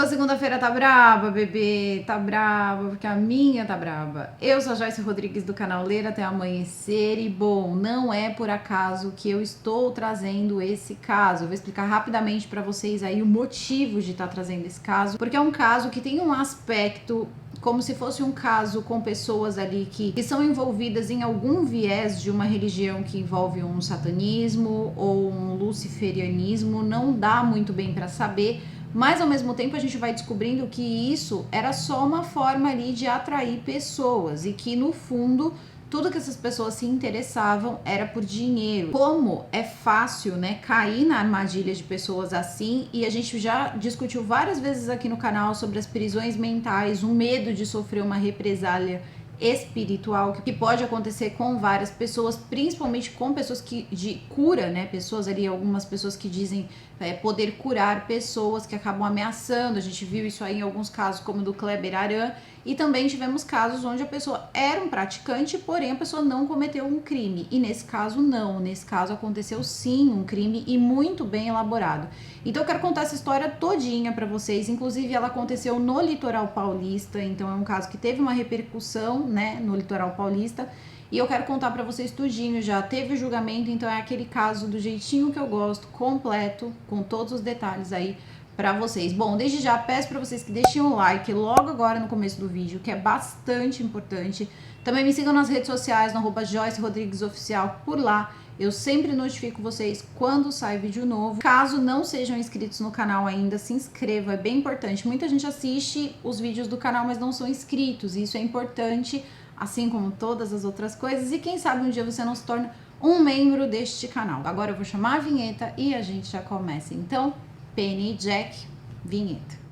Sua segunda-feira tá braba, bebê? Tá braba, porque a minha tá braba. Eu sou a Joyce Rodrigues do canal Ler Até Amanhecer e, bom, não é por acaso que eu estou trazendo esse caso. Eu vou explicar rapidamente pra vocês aí o motivo de estar trazendo esse caso, porque é um caso que tem um aspecto como se fosse um caso com pessoas ali que são envolvidas em algum viés de uma religião que envolve um satanismo ou um luciferianismo, não dá muito bem pra saber. Mas ao mesmo tempo a gente vai descobrindo que isso era só uma forma ali de atrair pessoas e que no fundo tudo que essas pessoas se interessavam era por dinheiro. Como é fácil, né, cair na armadilha de pessoas assim, e a gente já discutiu várias vezes aqui no canal sobre as prisões mentais, o medo de sofrer uma represália espiritual que pode acontecer com várias pessoas, principalmente com pessoas que de cura, né? Pessoas ali, algumas pessoas que dizem poder curar pessoas que acabam ameaçando. A gente viu isso aí em alguns casos, como do Kleber Aran, e também tivemos casos onde a pessoa era um praticante, porém a pessoa não cometeu um crime. E nesse caso não, nesse caso aconteceu sim um crime e muito bem elaborado. Então eu quero contar essa história todinha pra vocês, inclusive ela aconteceu no litoral paulista, então é um caso que teve uma repercussão, né, no litoral paulista, e eu quero contar pra vocês tudinho, já teve o julgamento, então é aquele caso do jeitinho que eu gosto, completo, com todos os detalhes aí pra vocês. Bom, desde já peço pra vocês que deixem um like logo agora no começo do vídeo, que é bastante importante. Também me sigam nas redes sociais, no @JoyceRodriguesOficial, por lá. Eu sempre notifico vocês quando sai vídeo novo. Caso não sejam inscritos no canal ainda, se inscreva, é bem importante. Muita gente assiste os vídeos do canal, mas não são inscritos, e isso é importante, assim como todas as outras coisas. E quem sabe um dia você não se torna um membro deste canal. Agora eu vou chamar a vinheta e a gente já começa. Então, Penny e Jack, vinheta.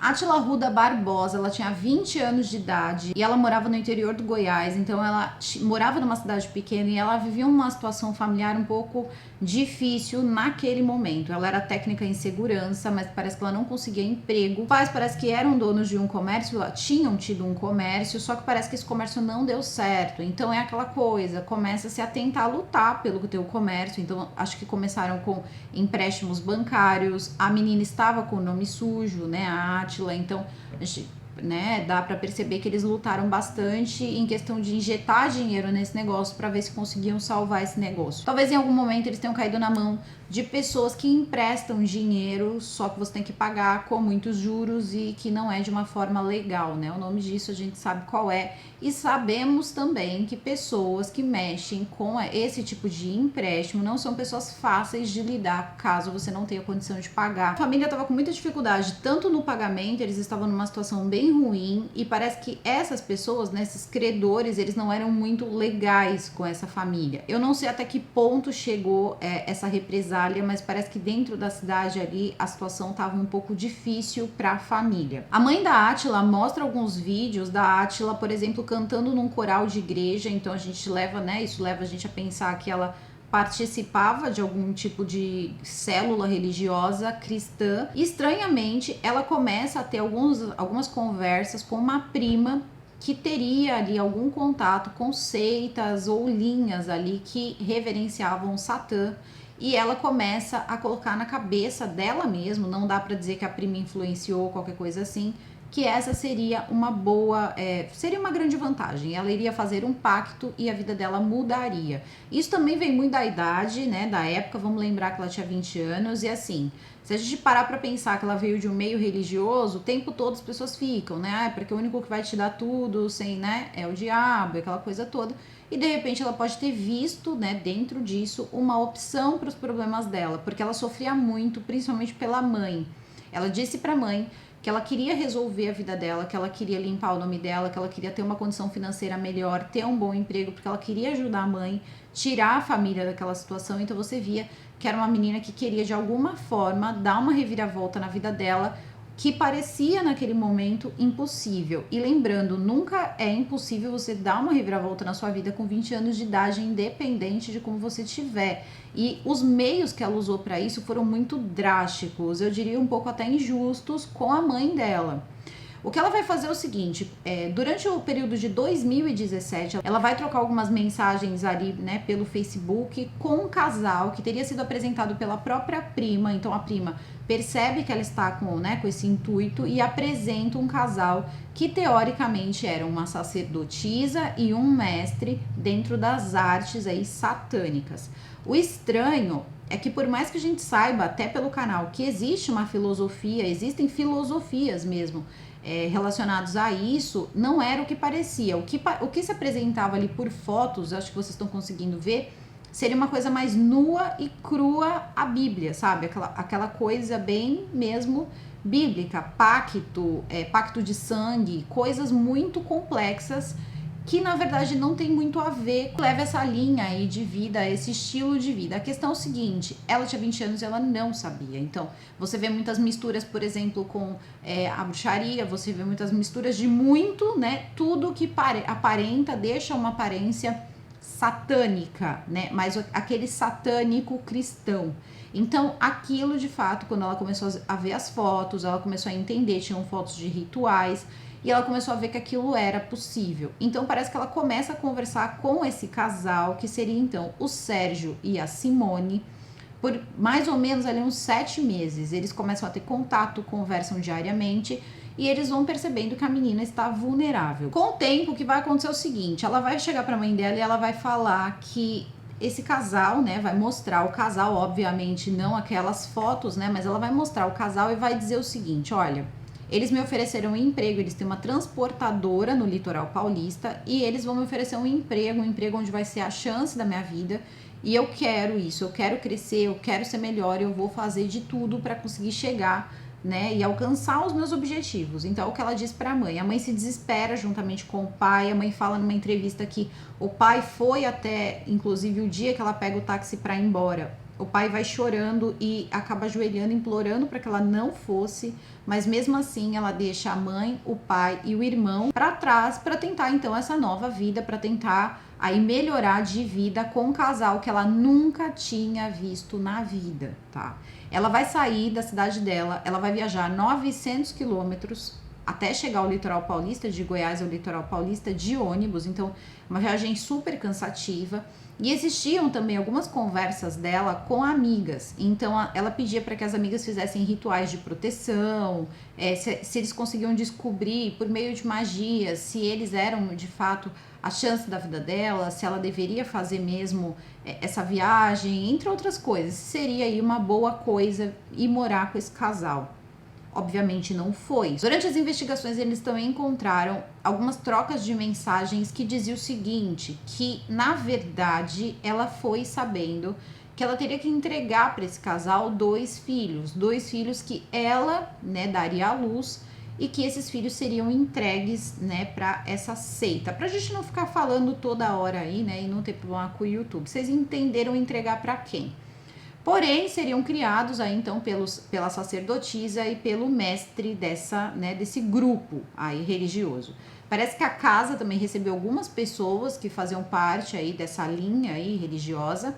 Átila Ruda Barbosa, ela tinha 20 anos de idade e ela morava no interior do Goiás, então ela morava numa cidade pequena e ela vivia uma situação familiar um pouco difícil naquele momento. Ela era técnica em segurança, mas parece que ela não conseguia emprego. Os pais parece que eram donos de um comércio, tinham tido um comércio, só que parece que esse comércio não deu certo. Então é aquela coisa, começa-se a tentar lutar pelo teu comércio. Então acho que começaram com empréstimos bancários, a menina estava com o nome sujo, né, a Átila, então a gente, né, dá para perceber que eles lutaram bastante em questão de injetar dinheiro nesse negócio para ver se conseguiam salvar esse negócio. Talvez em algum momento eles tenham caído na mão de pessoas que emprestam dinheiro, só que você tem que pagar com muitos juros e que não é de uma forma legal, né? O nome disso a gente sabe qual é, e sabemos também que pessoas que mexem com esse tipo de empréstimo não são pessoas fáceis de lidar caso você não tenha condição de pagar. A família estava com muita dificuldade, tanto no pagamento, eles estavam numa situação bem ruim, e parece que essas pessoas, né, esses credores, eles não eram muito legais com essa família. Eu não sei até que ponto chegou essa represália, mas parece que dentro da cidade ali a situação estava um pouco difícil para a família. A mãe da Átila mostra alguns vídeos da Átila, por exemplo, cantando num coral de igreja, então a gente leva, né, isso leva a gente a pensar que ela participava de algum tipo de célula religiosa cristã. Estranhamente, ela começa a ter algumas conversas com uma prima que teria ali algum contato com seitas ou linhas ali que reverenciavam Satã. E ela começa a colocar na cabeça dela mesma, não dá para dizer que a prima influenciou, qualquer coisa assim, que essa seria uma boa, seria uma grande vantagem. Ela iria fazer um pacto e a vida dela mudaria. Isso também vem muito da idade, né, da época. Vamos lembrar que ela tinha 20 anos e assim, se a gente parar para pensar que ela veio de um meio religioso, o tempo todo as pessoas ficam, né, porque o único que vai te dar tudo, sem, né, é o diabo, aquela coisa toda. E de repente ela pode ter visto, né, dentro disso, uma opção para os problemas dela, porque ela sofria muito, principalmente pela mãe. Ela disse para a mãe que ela queria resolver a vida dela, que ela queria limpar o nome dela, que ela queria ter uma condição financeira melhor, ter um bom emprego, porque ela queria ajudar a mãe, tirar a família daquela situação. Então você via que era uma menina que queria de alguma forma dar uma reviravolta na vida dela, que parecia naquele momento impossível. E lembrando, nunca é impossível você dar uma reviravolta na sua vida com 20 anos de idade, independente de como você estiver. E os meios que ela usou para isso foram muito drásticos, eu diria um pouco até injustos com a mãe dela. O que ela vai fazer é o seguinte, durante o período de 2017, ela vai trocar algumas mensagens ali, né, pelo Facebook com um casal que teria sido apresentado pela própria prima. Então a prima percebe que ela está com esse intuito e apresenta um casal que teoricamente era uma sacerdotisa e um mestre dentro das artes aí satânicas. O estranho é que por mais que a gente saiba, até pelo canal, que existe uma filosofia, existem filosofias mesmo, relacionados a isso, não era o que parecia. O que se apresentava ali por fotos, acho que vocês estão conseguindo ver, seria uma coisa mais nua e crua a Bíblia, sabe? Aquela coisa bem mesmo bíblica, pacto de sangue, coisas muito complexas que na verdade não tem muito a ver, leva essa linha aí de vida, esse estilo de vida. A questão é o seguinte, ela tinha 20 anos e ela não sabia, então você vê muitas misturas, por exemplo, com a bruxaria, você vê muitas misturas de muito, né, tudo que aparenta, deixa uma aparência satânica, né, mas aquele satânico cristão. Então aquilo de fato, quando ela começou a ver as fotos, ela começou a entender, tinham fotos de rituais, e ela começou a ver que aquilo era possível. Então parece que ela começa a conversar com esse casal, que seria então o Sérgio e a Simone, por mais ou menos ali uns 7 meses. Eles começam a ter contato, conversam diariamente, e eles vão percebendo que a menina está vulnerável. Com o tempo, o que vai acontecer é o seguinte, ela vai chegar para a mãe dela e ela vai falar que esse casal, né, vai mostrar o casal, obviamente não aquelas fotos, né, mas ela vai mostrar o casal e vai dizer o seguinte, olha, eles me ofereceram um emprego, eles têm uma transportadora no litoral paulista e eles vão me oferecer um emprego onde vai ser a chance da minha vida e eu quero isso, eu quero crescer, eu quero ser melhor, eu vou fazer de tudo para conseguir chegar, né, e alcançar os meus objetivos. Então é o que ela diz para a mãe se desespera juntamente com o pai, a mãe fala numa entrevista que o pai foi até, inclusive o dia que ela pega o táxi para ir embora, o pai vai chorando e acaba ajoelhando, implorando para que ela não fosse, mas mesmo assim ela deixa a mãe, o pai e o irmão para trás para tentar então essa nova vida, para tentar aí melhorar de vida com um casal que ela nunca tinha visto na vida, tá? Ela vai sair da cidade dela, ela vai viajar 900 quilômetros até chegar ao litoral paulista, de Goiás ao litoral paulista, de ônibus, então uma viagem super cansativa. E existiam também algumas conversas dela com amigas, então ela pedia para que as amigas fizessem rituais de proteção, se eles conseguiam descobrir por meio de magia se eles eram de fato a chance da vida dela, se ela deveria fazer mesmo essa viagem, entre outras coisas, seria aí uma boa coisa ir morar com esse casal. Obviamente não foi. Durante as investigações eles também encontraram algumas trocas de mensagens que diziam o seguinte, que na verdade ela foi sabendo que ela teria que entregar para esse casal 2 filhos que ela, né, daria à luz e que esses filhos seriam entregues, né, para essa seita. Pra gente não ficar falando toda hora aí, né, e não ter problema com o YouTube. Vocês entenderam entregar para quem? Porém, seriam criados aí então pela sacerdotisa e pelo mestre desse grupo aí religioso. Parece que a casa também recebeu algumas pessoas que faziam parte aí dessa linha aí religiosa,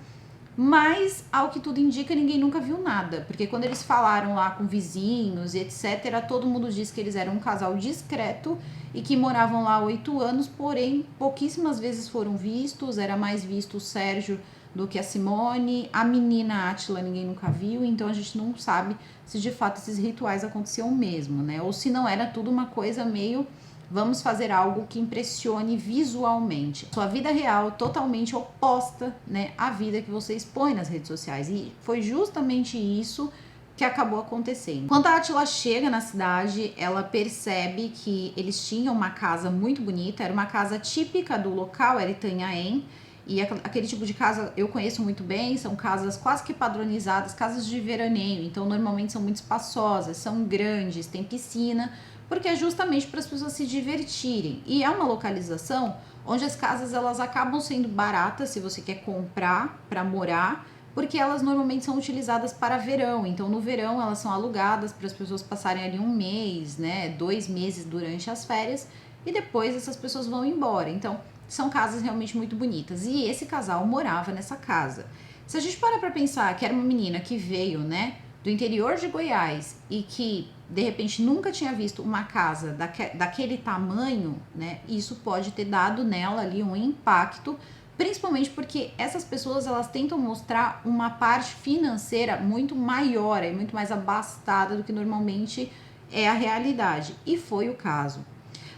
mas ao que tudo indica ninguém nunca viu nada, porque quando eles falaram lá com vizinhos e etc, todo mundo disse que eles eram um casal discreto e que moravam lá há 8 anos, porém pouquíssimas vezes foram vistos, era mais visto o Sérgio do que a Simone, a menina Átila ninguém nunca viu, então a gente não sabe se de fato esses rituais aconteciam mesmo, né? Ou se não era tudo uma coisa meio, vamos fazer algo que impressione visualmente. Sua vida real totalmente oposta, né, à vida que você expõe nas redes sociais. E foi justamente isso que acabou acontecendo. Quando a Átila chega na cidade, ela percebe que eles tinham uma casa muito bonita, era uma casa típica do local, era Itanhaém. E aquele tipo de casa eu conheço muito bem, são casas quase que padronizadas, casas de veraneio, então normalmente são muito espaçosas, são grandes, tem piscina, porque é justamente para as pessoas se divertirem. E é uma localização onde as casas elas acabam sendo baratas se você quer comprar para morar, porque elas normalmente são utilizadas para verão. Então, no verão, elas são alugadas para as pessoas passarem ali 1 mês, né, 2 meses durante as férias, e depois essas pessoas vão embora. Então, são casas realmente muito bonitas. E esse casal morava nessa casa. Se a gente parar para pensar que era uma menina que veio, né, do interior de Goiás e que de repente nunca tinha visto uma casa daquele tamanho, né, isso pode ter dado nela ali um impacto, principalmente porque essas pessoas elas tentam mostrar uma parte financeira muito maior e muito mais abastada do que normalmente é a realidade, e foi o caso.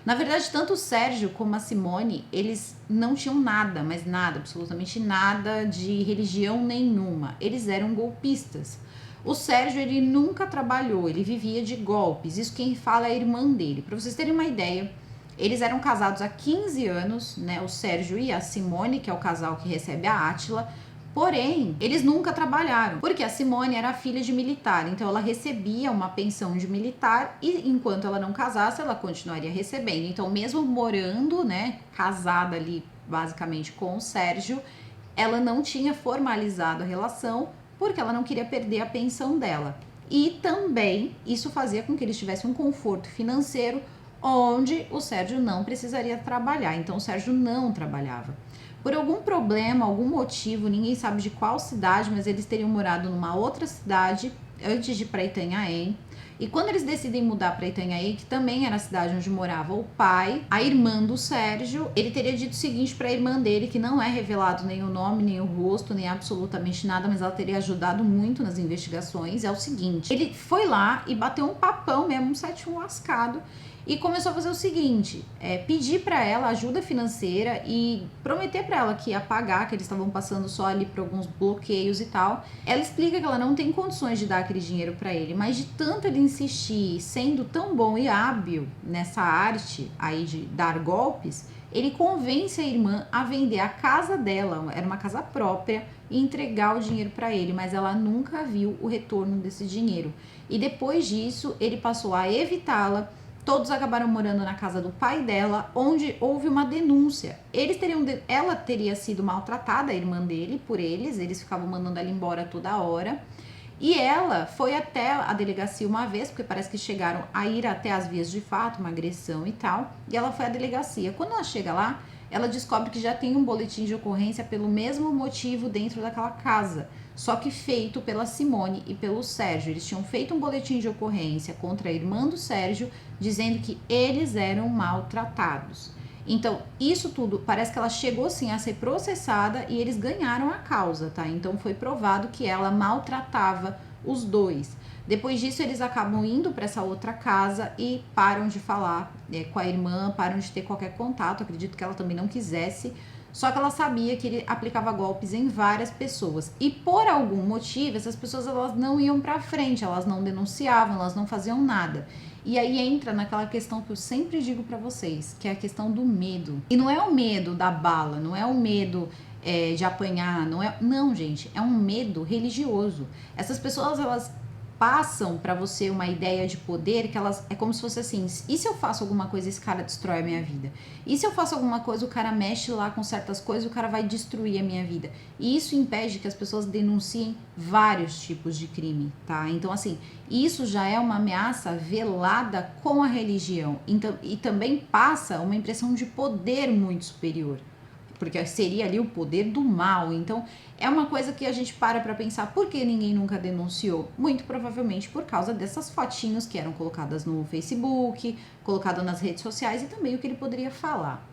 Na verdade, tanto o Sérgio como a Simone, eles não tinham nada, mas nada, absolutamente nada de religião nenhuma. Eles eram golpistas. O Sérgio, ele nunca trabalhou, ele vivia de golpes. Isso quem fala é a irmã dele. Para vocês terem uma ideia, eles eram casados há 15 anos, né? O Sérgio e a Simone, que é o casal que recebe a Átila. Porém, eles nunca trabalharam, porque a Simone era filha de militar, então ela recebia uma pensão de militar e enquanto ela não casasse, ela continuaria recebendo. Então, mesmo morando, né, casada ali basicamente com o Sérgio, ela não tinha formalizado a relação porque ela não queria perder a pensão dela. E também isso fazia com que eles tivessem um conforto financeiro onde o Sérgio não precisaria trabalhar. Então, o Sérgio não trabalhava. Por algum problema, algum motivo, ninguém sabe de qual cidade, mas eles teriam morado numa outra cidade antes de ir para Itanhaém. E quando eles decidem mudar para Itanhaém, que também era a cidade onde morava o pai, a irmã do Sérgio, ele teria dito o seguinte para a irmã dele, que não é revelado nem o nome, nem o rosto, nem absolutamente nada, mas ela teria ajudado muito nas investigações, é o seguinte: ele foi lá e bateu um papão mesmo, um 71 lascado, e começou a fazer o seguinte, pedir para ela ajuda financeira e prometer para ela que ia pagar, que eles estavam passando só ali por alguns bloqueios e tal. Ela explica que ela não tem condições de dar aquele dinheiro para ele, mas de tanto ele insistir, sendo tão bom e hábil nessa arte aí de dar golpes, ele convence a irmã a vender a casa dela, era uma casa própria, e entregar o dinheiro para ele, mas ela nunca viu o retorno desse dinheiro. E depois disso, ele passou a evitá-la. Todos acabaram morando na casa do pai dela, onde houve uma denúncia. Ela teria sido maltratada, a irmã dele, por eles ficavam mandando ela embora toda hora. E ela foi até a delegacia uma vez, porque parece que chegaram a ir até as vias de fato, uma agressão e tal. E ela foi à delegacia. Quando ela chega lá, ela descobre que já tem um boletim de ocorrência pelo mesmo motivo dentro daquela casa, só que feito pela Simone e pelo Sérgio. Eles tinham feito um boletim de ocorrência contra a irmã do Sérgio, dizendo que eles eram maltratados. Então, isso tudo, parece que ela chegou sim a ser processada e eles ganharam a causa, tá? Então, foi provado que ela maltratava os dois. Depois disso, eles acabam indo para essa outra casa e param de falar com a irmã, param de ter qualquer contato. Acredito que ela também não quisesse, só que ela sabia que ele aplicava golpes em várias pessoas. E por algum motivo, essas pessoas elas não iam para frente, elas não denunciavam, elas não faziam nada. E aí entra naquela questão que eu sempre digo para vocês, que é a questão do medo. E não é o medo da bala, não é o medo de apanhar, não, gente, é um medo religioso. Essas pessoas, elas passam para você uma ideia de poder que elas é como se fosse assim: e se eu faço alguma coisa, esse cara destrói a minha vida? E se eu faço alguma coisa, o cara mexe lá com certas coisas, o cara vai destruir a minha vida? E isso impede que as pessoas denunciem vários tipos de crime, tá? Então, assim, isso já é uma ameaça velada com a religião. Então, e também passa uma impressão de poder muito superior, porque seria ali o poder do mal. Então, é uma coisa que a gente para pensar, por que ninguém nunca denunciou? Muito provavelmente por causa dessas fotinhos que eram colocadas no Facebook, colocadas nas redes sociais e também o que ele poderia falar.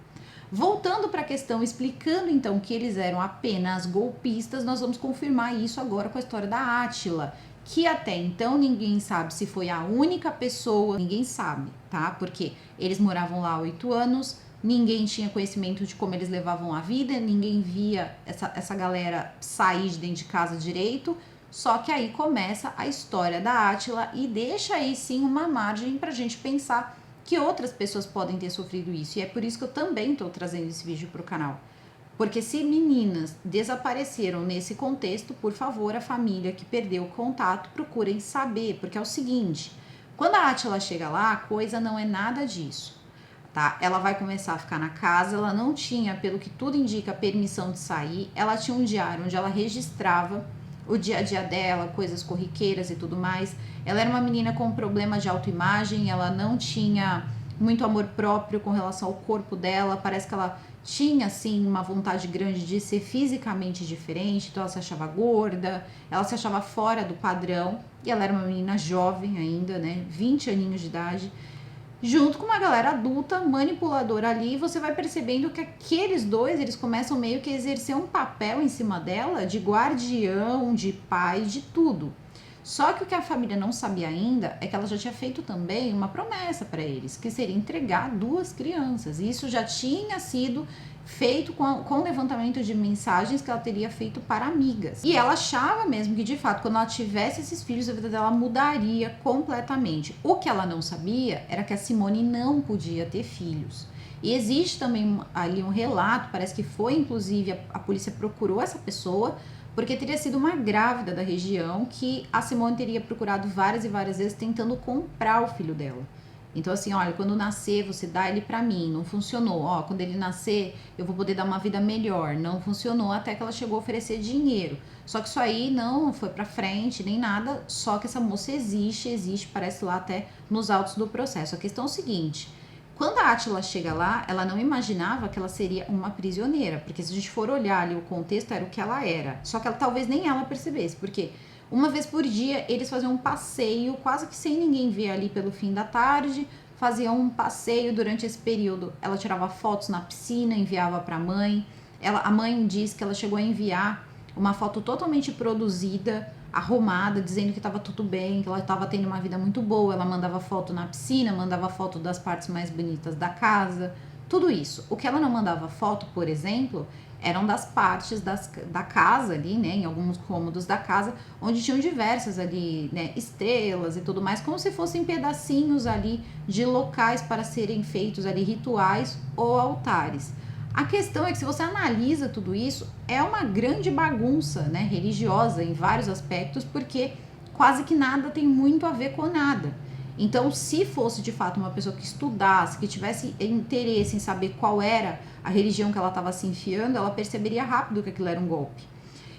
Voltando para a questão, explicando então que eles eram apenas golpistas, nós vamos confirmar isso agora com a história da Átila, que até então ninguém sabe se foi a única pessoa, ninguém sabe, tá? Porque eles moravam lá há 8 anos, ninguém tinha conhecimento de como eles levavam a vida, ninguém via essa galera sair de dentro de casa direito. Só que aí começa a história da Átila e deixa aí sim uma margem pra gente pensar que outras pessoas podem ter sofrido isso. E é por isso que eu também estou trazendo esse vídeo pro canal. Porque se meninas desapareceram nesse contexto, por favor, a família que perdeu o contato, procurem saber. Porque é o seguinte, quando a Átila chega lá, a coisa não é nada disso. Tá? Ela vai começar a ficar na casa, ela não tinha, pelo que tudo indica, permissão de sair, ela tinha um diário onde ela registrava o dia a dia dela, coisas corriqueiras e tudo mais. Ela era uma menina com problema de autoimagem, ela não tinha muito amor próprio com relação ao corpo dela, parece que ela tinha, assim, uma vontade grande de ser fisicamente diferente, então ela se achava gorda, ela se achava fora do padrão, e ela era uma menina jovem ainda, né, 20 aninhos de idade, junto com uma galera adulta, manipuladora ali, e você vai percebendo que aqueles dois, eles começam meio que a exercer um papel em cima dela, de guardião, de pai, de tudo. Só que o que a família não sabia ainda é que ela já tinha feito também uma promessa para eles, que seria entregar 2 crianças. E isso já tinha sido feito com levantamento de mensagens que ela teria feito para amigas. E ela achava mesmo que, de fato, quando ela tivesse esses filhos, a vida dela mudaria completamente. O que ela não sabia era que a Simone não podia ter filhos. E existe também ali um relato, parece que foi, inclusive, a polícia procurou essa pessoa, porque teria sido uma grávida da região que a Simone teria procurado várias e várias vezes tentando comprar o filho dela. Então assim, olha, quando nascer você dá ele pra mim, não funcionou. Ó, quando ele nascer eu vou poder dar uma vida melhor. Não funcionou até que ela chegou a oferecer dinheiro. Só que isso aí não foi pra frente nem nada, só que essa moça existe, parece lá até nos autos do processo. A questão é o seguinte: quando a Átila chega lá, ela não imaginava que ela seria uma prisioneira, porque se a gente for olhar ali o contexto, era o que ela era. Só que ela, talvez nem ela percebesse, porque uma vez por dia eles faziam um passeio, quase que sem ninguém ver ali pelo fim da tarde, faziam um passeio durante esse período. Ela tirava fotos na piscina, enviava para a mãe. A mãe diz que ela chegou a enviar uma foto totalmente produzida, arrumada, dizendo que estava tudo bem, que ela estava tendo uma vida muito boa. Ela mandava foto na piscina, mandava foto das partes mais bonitas da casa, tudo isso. O que ela não mandava foto, por exemplo, eram das partes da casa ali, né, em alguns cômodos da casa, onde tinham diversas ali, né, estrelas e tudo mais, como se fossem pedacinhos ali de locais para serem feitos ali rituais ou altares. A questão é que se você analisa tudo isso, é uma grande bagunça, né, religiosa em vários aspectos, porque quase que nada tem muito a ver com nada. Então, se fosse de fato uma pessoa que estudasse, que tivesse interesse em saber qual era a religião que ela estava se enfiando, ela perceberia rápido que aquilo era um golpe.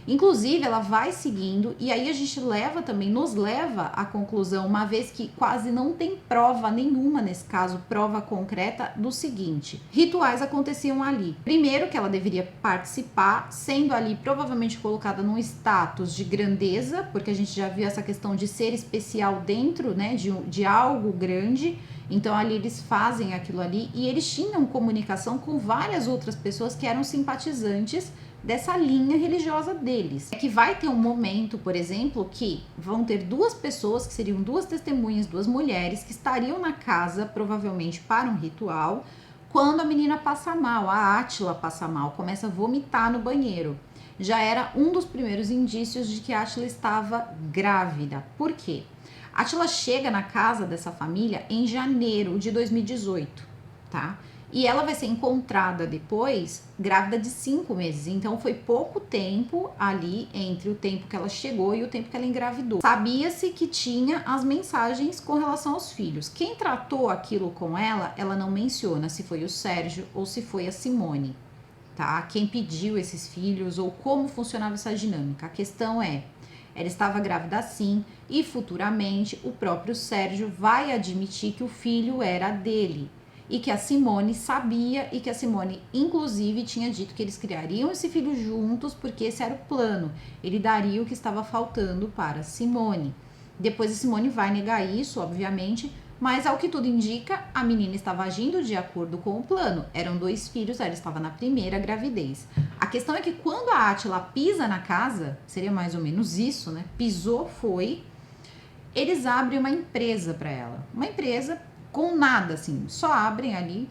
Inclusive, ela vai seguindo, e aí a gente nos leva à conclusão, uma vez que quase não tem prova nenhuma nesse caso, prova concreta, do seguinte: rituais aconteciam ali. Primeiro, que ela deveria participar, sendo ali provavelmente colocada num status de grandeza, porque a gente já viu essa questão de ser especial dentro, né, de algo grande. Então ali eles fazem aquilo ali, e eles tinham comunicação com várias outras pessoas que eram simpatizantes dessa linha religiosa deles. É que vai ter um momento, por exemplo, que vão ter 2 pessoas, que seriam 2 testemunhas, 2 mulheres, que estariam na casa, provavelmente para um ritual, quando a menina passa mal, a Átila passa mal, começa a vomitar no banheiro. Já era um dos primeiros indícios de que a Átila estava grávida. Por quê? A Átila chega na casa dessa família em janeiro de 2018, tá? E ela vai ser encontrada depois grávida de 5 meses. Então foi pouco tempo ali entre o tempo que ela chegou e o tempo que ela engravidou. Sabia-se que tinha as mensagens com relação aos filhos. Quem tratou aquilo com ela, ela não menciona se foi o Sérgio ou se foi a Simone, tá? Quem pediu esses filhos ou como funcionava essa dinâmica. A questão é: ela estava grávida sim, e futuramente o próprio Sérgio vai admitir que o filho era dele. E que a Simone sabia, e que a Simone, inclusive, tinha dito que eles criariam esse filho juntos, porque esse era o plano. Ele daria o que estava faltando para Simone. Depois a Simone vai negar isso, obviamente, mas ao que tudo indica, a menina estava agindo de acordo com o plano. Eram 2 filhos, ela estava na primeira gravidez. A questão é que quando a Átila pisa na casa, seria mais ou menos isso, né? Pisou, foi. Eles abrem uma empresa para ela. Uma empresa com nada, assim, só abrem ali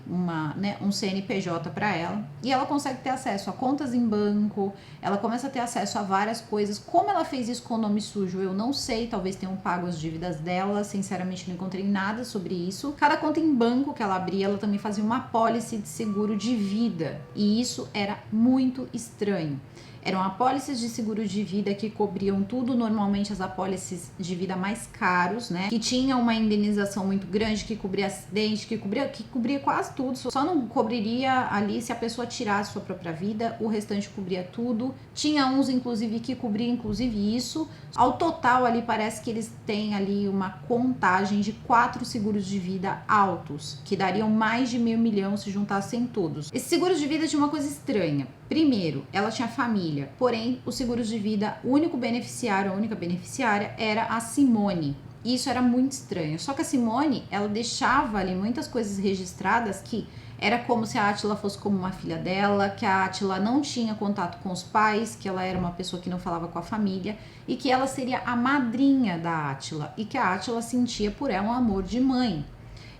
um CNPJ para ela, e ela consegue ter acesso a contas em banco, ela começa a ter acesso a várias coisas. Como ela fez isso com o nome sujo, eu não sei, talvez tenham pago as dívidas dela, sinceramente não encontrei nada sobre isso. Cada conta em banco que ela abria, ela também fazia uma apólice de seguro de vida, e isso era muito estranho. Eram apólices de seguro de vida que cobriam tudo, normalmente as apólices de vida mais caros, né? Que tinha uma indenização muito grande, que cobria acidente, que cobria quase tudo. Só não cobriria ali se a pessoa tirasse sua própria vida, o restante cobria tudo. Tinha uns, inclusive, que cobria inclusive isso. Ao total ali parece que eles têm ali uma contagem de 4 seguros de vida altos, que dariam mais de R$500 milhão se juntassem todos. Esses seguros de vida tinha uma coisa estranha. Primeiro, ela tinha família, porém os seguros de vida, o único beneficiário, a única beneficiária era a Simone. Isso era muito estranho. Só que a Simone, ela deixava ali muitas coisas registradas que era como se a Átila fosse como uma filha dela, que a Átila não tinha contato com os pais, que ela era uma pessoa que não falava com a família e que ela seria a madrinha da Átila e que a Átila sentia por ela um amor de mãe.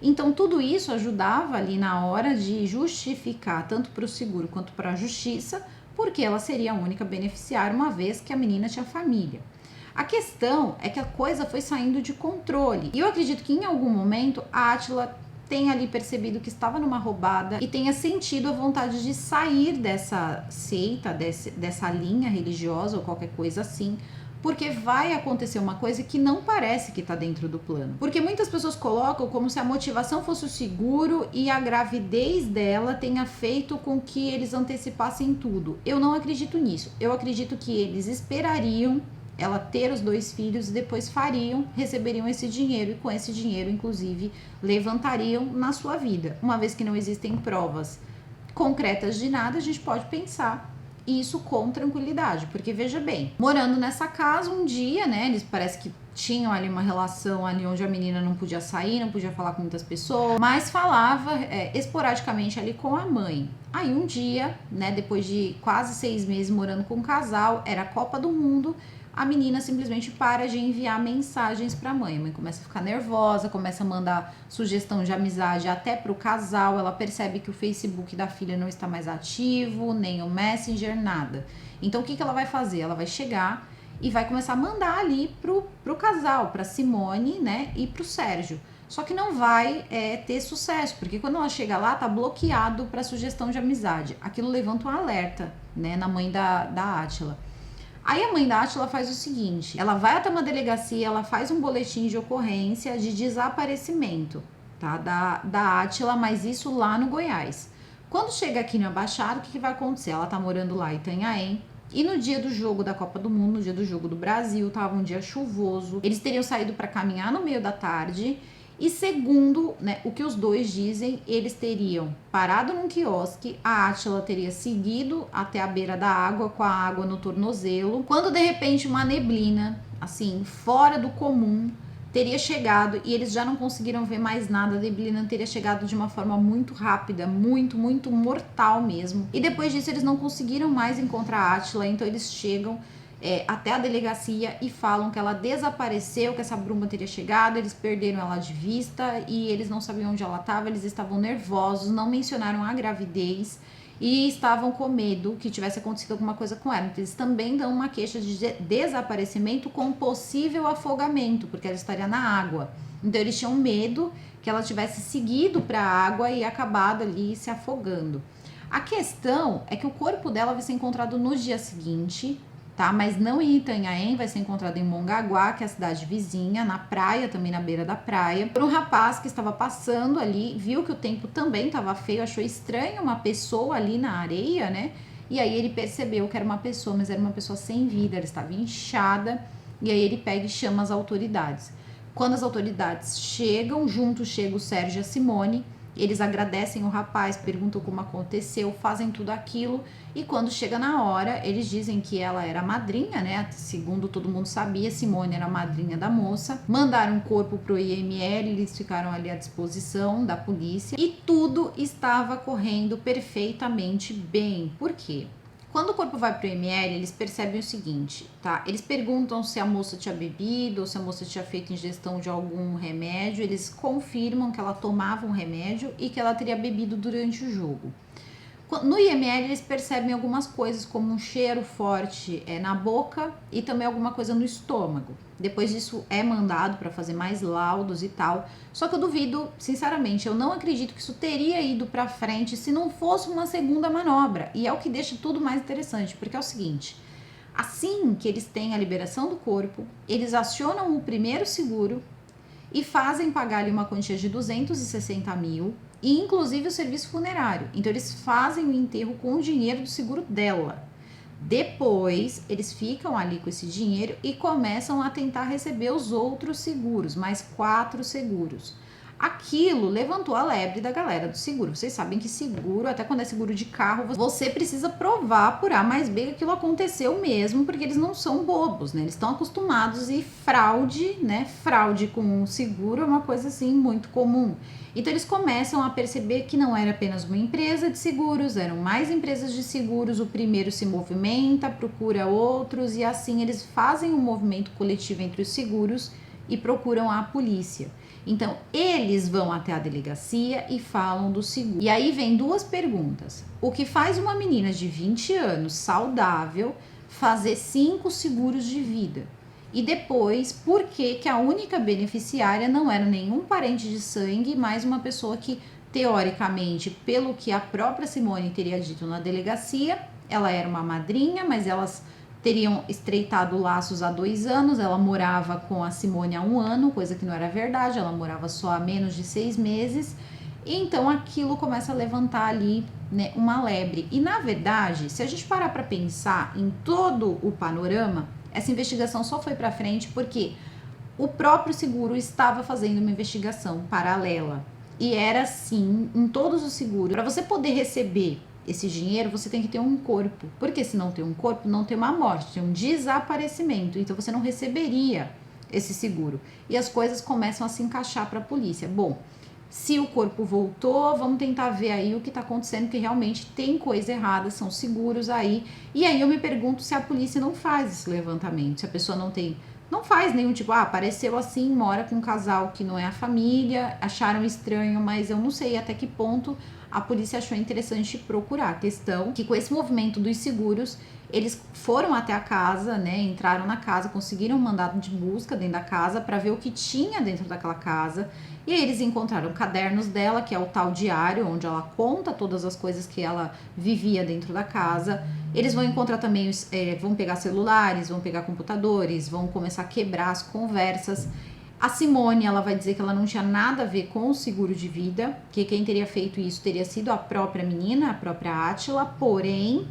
Então tudo isso ajudava ali na hora de justificar tanto para o seguro quanto para a justiça, porque ela seria a única beneficiária, uma vez que a menina tinha família. A questão é que a coisa foi saindo de controle e eu acredito que em algum momento a Átila tenha ali percebido que estava numa roubada e tenha sentido a vontade de sair dessa seita, dessa linha religiosa ou qualquer coisa assim, porque vai acontecer uma coisa que não parece que está dentro do plano. Porque muitas pessoas colocam como se a motivação fosse o seguro e a gravidez dela tenha feito com que eles antecipassem tudo. Eu não acredito nisso. Eu acredito que eles esperariam ela ter os 2 filhos e depois receberiam esse dinheiro e com esse dinheiro, inclusive, levantariam na sua vida. Uma vez que não existem provas concretas de nada, a gente pode pensar isso com tranquilidade, porque veja bem, morando nessa casa um dia, né, eles parece que tinham ali uma relação ali onde a menina não podia sair, não podia falar com muitas pessoas, mas falava esporadicamente ali com a mãe. Aí um dia, né, depois de quase 6 meses morando com o casal, era a Copa do Mundo, a menina simplesmente para de enviar mensagens para a mãe começa a ficar nervosa, começa a mandar sugestão de amizade até para o casal, ela percebe que o Facebook da filha não está mais ativo, nem o Messenger, nada. Então o que ela vai fazer? Ela vai chegar e vai começar a mandar ali pro casal, para Simone, né, e pro Sérgio. Só que não vai ter sucesso, porque quando ela chega lá, tá bloqueado para sugestão de amizade. Aquilo levanta um alerta, né, na mãe da Átila. Aí a mãe da Átila faz o seguinte, ela vai até uma delegacia, ela faz um boletim de ocorrência de desaparecimento, tá, da Átila, mas isso lá no Goiás. Quando chega aqui na Baixada, o que vai acontecer? Ela tá morando lá em Itanhaém, e no dia do jogo da Copa do Mundo, no dia do jogo do Brasil, tava um dia chuvoso, eles teriam saído para caminhar no meio da tarde. E segundo, né, o que os dois dizem, eles teriam parado num quiosque, a Átila teria seguido até a beira da água com a água no tornozelo, quando de repente uma neblina, assim, fora do comum, teria chegado e eles já não conseguiram ver mais nada, a neblina teria chegado de uma forma muito rápida, muito mortal mesmo. E depois disso eles não conseguiram mais encontrar a Átila, então eles chegam até a delegacia e falam que ela desapareceu, que essa bruma teria chegado, eles perderam ela de vista e eles não sabiam onde ela estava, eles estavam nervosos, não mencionaram a gravidez e estavam com medo que tivesse acontecido alguma coisa com ela. Então, eles também dão uma queixa de desaparecimento com possível afogamento, porque ela estaria na água. Então eles tinham medo que ela tivesse seguido para a água e acabado ali se afogando. A questão é que o corpo dela vai ser encontrado no dia seguinte, tá? Mas não em Itanhaém, vai ser encontrado em Mongaguá, que é a cidade vizinha, na praia, também na beira da praia, por um rapaz que estava passando ali, viu que o tempo também estava feio, achou estranho uma pessoa ali na areia, né? E aí ele percebeu que era uma pessoa, mas era uma pessoa sem vida, ela estava inchada, e aí ele pega e chama as autoridades. Quando as autoridades chegam, junto chega o Sérgio e a Simone, eles agradecem o rapaz, perguntam como aconteceu, fazem tudo aquilo e quando chega na hora, eles dizem que ela era a madrinha, né? Segundo todo mundo sabia, Simone era a madrinha da moça. Mandaram o corpo pro IML, eles ficaram ali à disposição da polícia e tudo estava correndo perfeitamente bem. Por quê? Quando o corpo vai pro IML, eles percebem o seguinte, tá? Eles perguntam se a moça tinha bebido ou se a moça tinha feito ingestão de algum remédio. Eles confirmam que ela tomava um remédio e que ela teria bebido durante o jogo. No IML eles percebem algumas coisas, como um cheiro forte na boca e também alguma coisa no estômago. Depois disso é mandado para fazer mais laudos e tal. Só que eu duvido, sinceramente, eu não acredito que isso teria ido para frente se não fosse uma segunda manobra. E é o que deixa tudo mais interessante, porque é o seguinte: assim que eles têm a liberação do corpo, eles acionam o primeiro seguro e fazem pagar ali uma quantia de 260 mil, e inclusive o serviço funerário. Então eles fazem o enterro com o dinheiro do seguro dela. Depois eles ficam ali com esse dinheiro e começam a tentar receber os outros seguros, mais 4 seguros. Aquilo levantou a lebre da galera do seguro. Vocês sabem que seguro, até quando é seguro de carro, você precisa provar por A mais B que aquilo aconteceu mesmo, porque eles não são bobos, né? Eles estão acostumados, e fraude, né? Fraude com seguro é uma coisa assim muito comum. Então eles começam a perceber que não era apenas uma empresa de seguros, eram mais empresas de seguros. O primeiro se movimenta, procura outros, e assim eles fazem um movimento coletivo entre os seguros e procuram a polícia. Então, eles vão até a delegacia e falam do seguro. E aí vem 2 perguntas. O que faz uma menina de 20 anos, saudável, fazer 5 seguros de vida? E depois, por que a única beneficiária não era nenhum parente de sangue, mas uma pessoa que, teoricamente, pelo que a própria Simone teria dito na delegacia, ela era uma madrinha, mas elas teriam estreitado laços há 2 anos, ela morava com a Simone há 1 ano, coisa que não era verdade, ela morava só há menos de 6 meses, e então aquilo começa a levantar ali, né, uma lebre. E na verdade, se a gente parar para pensar em todo o panorama, essa investigação só foi para frente porque o próprio seguro estava fazendo uma investigação paralela, e era assim em todos os seguros. Para você poder receber esse dinheiro, você tem que ter um corpo, porque se não tem um corpo, não tem uma morte, tem um desaparecimento, então você não receberia esse seguro. E as coisas começam a se encaixar para a polícia. Bom, se o corpo voltou, vamos tentar ver aí o que está acontecendo, que realmente tem coisa errada, são seguros aí. E aí eu me pergunto se a polícia não faz esse levantamento, se a pessoa não faz nenhum tipo, apareceu assim, mora com um casal que não é a família, acharam estranho, mas eu não sei até que ponto a polícia achou interessante procurar. A questão que com esse movimento dos seguros, eles foram até a casa, né, entraram na casa, conseguiram um mandado de busca dentro da casa para ver o que tinha dentro daquela casa, e aí eles encontraram cadernos dela, que é o tal diário, onde ela conta todas as coisas que ela vivia dentro da casa. Eles vão encontrar também, vão pegar celulares, vão pegar computadores, vão começar a quebrar as conversas. A Simone, ela vai dizer que ela não tinha nada a ver com o seguro de vida, que quem teria feito isso teria sido a própria menina, a própria Átila, porém,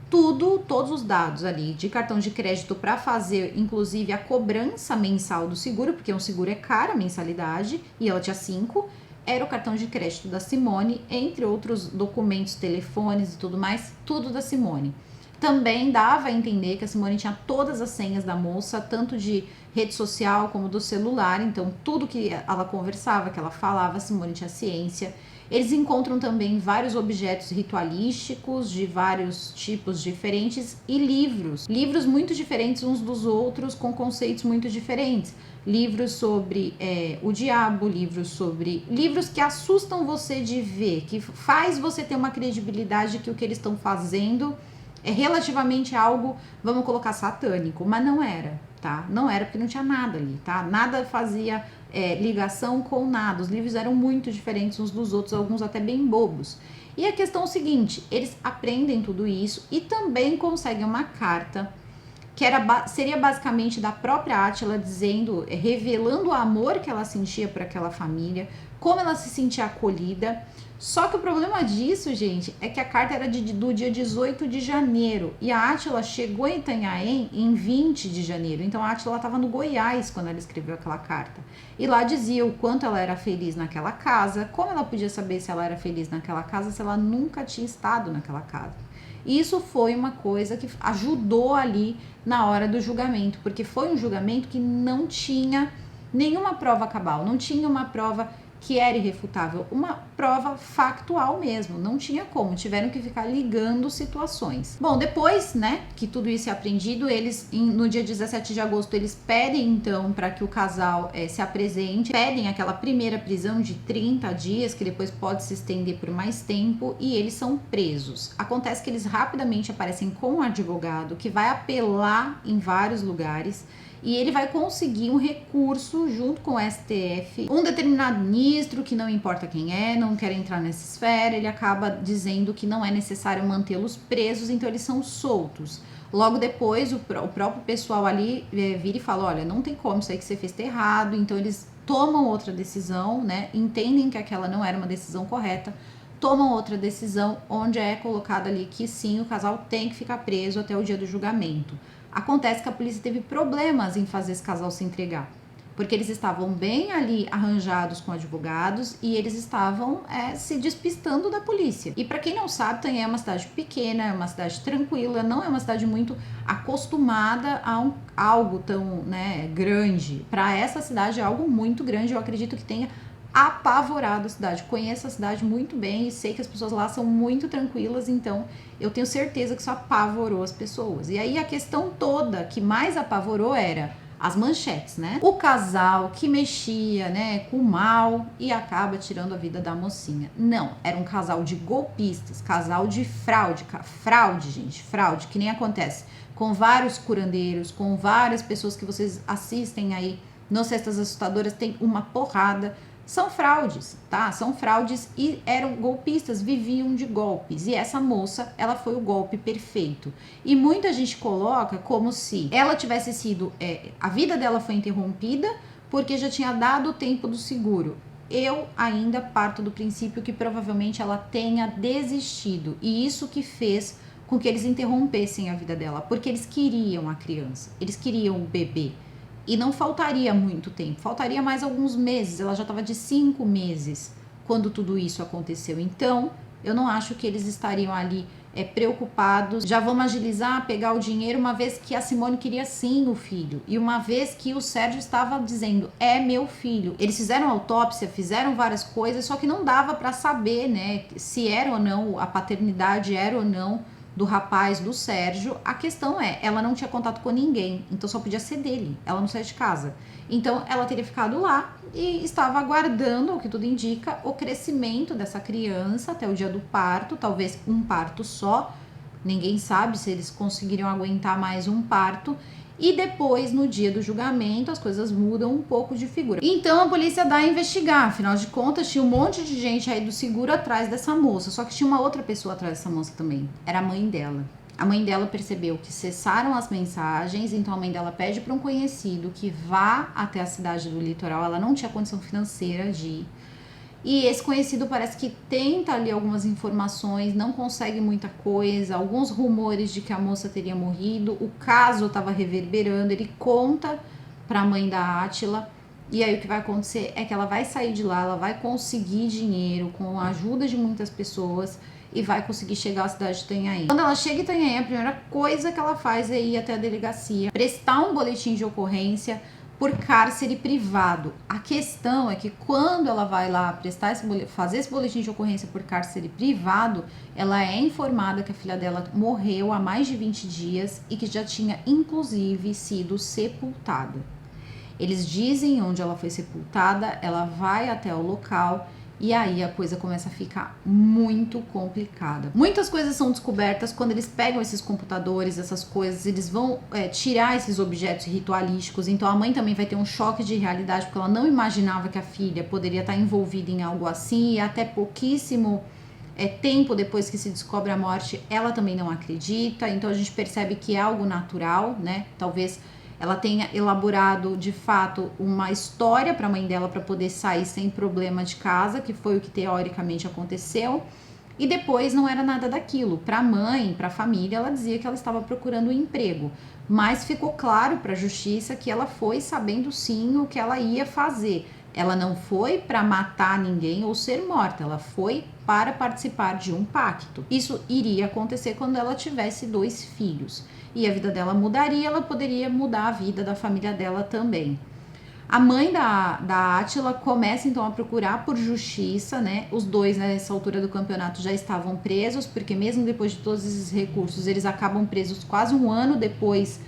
todos os dados ali de cartão de crédito para fazer, inclusive, a cobrança mensal do seguro, porque um seguro é caro, a mensalidade, e ela tinha 5, era o cartão de crédito da Simone, entre outros documentos, telefones e tudo mais, tudo da Simone. Também dava a entender que a Simone tinha todas as senhas da moça, tanto de rede social como do celular, então tudo que ela conversava, que ela falava, a Simone tinha ciência. Eles encontram também vários objetos ritualísticos de vários tipos diferentes e livros muito diferentes uns dos outros, com conceitos muito diferentes. Livros sobre o diabo, livros que assustam você de ver, que faz você ter uma credibilidade que o que eles estão fazendo é relativamente algo, vamos colocar, satânico, mas não era, tá? Não era, porque não tinha nada ali, tá? Nada fazia ligação com nada. Os livros eram muito diferentes uns dos outros, alguns até bem bobos. E a questão é o seguinte, eles aprendem tudo isso e também conseguem uma carta que seria basicamente da própria Átila, dizendo, revelando o amor que ela sentia por aquela família, como ela se sentia acolhida. Só que o problema disso, gente, é que a carta era do dia 18 de janeiro e a Átila chegou em Itanhaém em 20 de janeiro. Então a Átila estava no Goiás quando ela escreveu aquela carta. E lá dizia o quanto ela era feliz naquela casa. Como ela podia saber se ela era feliz naquela casa se ela nunca tinha estado naquela casa? Isso foi uma coisa que ajudou ali na hora do julgamento, porque foi um julgamento que não tinha nenhuma prova cabal, não tinha uma prova que era irrefutável, uma prova factual mesmo, não tinha como, tiveram que ficar ligando situações. Bom, depois, né, que tudo isso é apreendido, eles, no dia 17 de agosto, eles pedem então para que o casal se apresente, pedem aquela primeira prisão de 30 dias, que depois pode se estender por mais tempo, e eles são presos. Acontece que eles rapidamente aparecem com um advogado que vai apelar em vários lugares, e ele vai conseguir um recurso junto com o STF. Um determinado ministro, que não importa quem é, não quer entrar nessa esfera, ele acaba dizendo que não é necessário mantê-los presos, então eles são soltos. Logo depois, o próprio pessoal ali vira e fala, olha, não tem como, isso aí que você fez tá errado, então eles tomam outra decisão, né? Entendem que aquela não era uma decisão correta, tomam outra decisão, onde é colocado ali que sim, o casal tem que ficar preso até o dia do julgamento. Acontece que a polícia teve problemas em fazer esse casal se entregar, porque eles estavam bem ali arranjados com advogados e eles estavam se despistando da polícia. E para quem não sabe, Itanhaém é uma cidade pequena, é uma cidade tranquila, não é uma cidade muito acostumada a algo tão, né, grande. Para essa cidade é algo muito grande, eu acredito que tenha apavorado a cidade. Conheço a cidade muito bem e sei que as pessoas lá são muito tranquilas, então eu tenho certeza que isso apavorou as pessoas. E aí a questão toda que mais apavorou era as manchetes, né? O casal que mexia, né, com o mal e acaba tirando a vida da mocinha. Não, era um casal de golpistas, casal de fraude, gente, fraude, que nem acontece com vários curandeiros, com várias pessoas que vocês assistem aí no Cestas Assustadoras, tem uma porrada. São fraudes, tá? São fraudes e eram golpistas, viviam de golpes. E essa moça, ela foi o golpe perfeito. E muita gente coloca como se ela tivesse sido... a vida dela foi interrompida porque já tinha dado o tempo do seguro. Eu ainda parto do princípio que provavelmente ela tenha desistido. E isso que fez com que eles interrompessem a vida dela. Porque eles queriam a criança, eles queriam o bebê. E não faltaria muito tempo, faltaria mais alguns meses. Ela já estava de 5 meses quando tudo isso aconteceu. Então, eu não acho que eles estariam ali preocupados. Já vamos agilizar, pegar o dinheiro, uma vez que a Simone queria sim o filho. E uma vez que o Sérgio estava dizendo, é meu filho. Eles fizeram autópsia, fizeram várias coisas, só que não dava para saber, né, se era ou não, a paternidade era ou não do rapaz, do Sérgio. A questão ela não tinha contato com ninguém, então só podia ser dele, ela não saía de casa. Então ela teria ficado lá e estava aguardando, o que tudo indica, o crescimento dessa criança até o dia do parto, talvez um parto só, ninguém sabe se eles conseguiriam aguentar mais um parto. E depois, no dia do julgamento, as coisas mudam um pouco de figura. Então a polícia dá a investigar, afinal de contas tinha um monte de gente aí do seguro atrás dessa moça, só que tinha uma outra pessoa atrás dessa moça também, era a mãe dela. A mãe dela percebeu que cessaram as mensagens, então a mãe dela pede para um conhecido que vá até a cidade do litoral, ela não tinha condição financeira de ir. E esse conhecido parece que tenta ali algumas informações, não consegue muita coisa, alguns rumores de que a moça teria morrido, o caso estava reverberando, ele conta para a mãe da Átila, e aí o que vai acontecer é que ela vai sair de lá, ela vai conseguir dinheiro com a ajuda de muitas pessoas e vai conseguir chegar à cidade de Itanhaém. Quando ela chega em Itanhaém, a primeira coisa que ela faz é ir até a delegacia, prestar um boletim de ocorrência por cárcere privado. A questão é que quando ela vai lá fazer esse boletim de ocorrência por cárcere privado, ela é informada que a filha dela morreu há mais de 20 dias e que já tinha inclusive sido sepultada. Eles dizem onde ela foi sepultada, ela vai até o local e aí a coisa começa a ficar muito complicada. Muitas coisas são descobertas quando eles pegam esses computadores, essas coisas, eles vão tirar esses objetos ritualísticos. Então a mãe também vai ter um choque de realidade, porque ela não imaginava que a filha poderia estar envolvida em algo assim, e até pouquíssimo tempo depois que se descobre a morte, ela também não acredita. Então a gente percebe que é algo natural, né? Talvez ela tenha elaborado de fato uma história para a mãe dela para poder sair sem problema de casa, que foi o que teoricamente aconteceu, e depois não era nada daquilo. Para a mãe, para a família, ela dizia que ela estava procurando um emprego, mas ficou claro para a justiça que ela foi sabendo sim o que ela ia fazer. Ela não foi para matar ninguém ou ser morta, ela foi para participar de um pacto. Isso iria acontecer quando ela tivesse 2 filhos. E a vida dela mudaria, ela poderia mudar a vida da família dela também. A mãe da Átila começa então a procurar por justiça, né? Os dois, nessa altura do campeonato, já estavam presos, porque mesmo depois de todos esses recursos, eles acabam presos quase um ano depois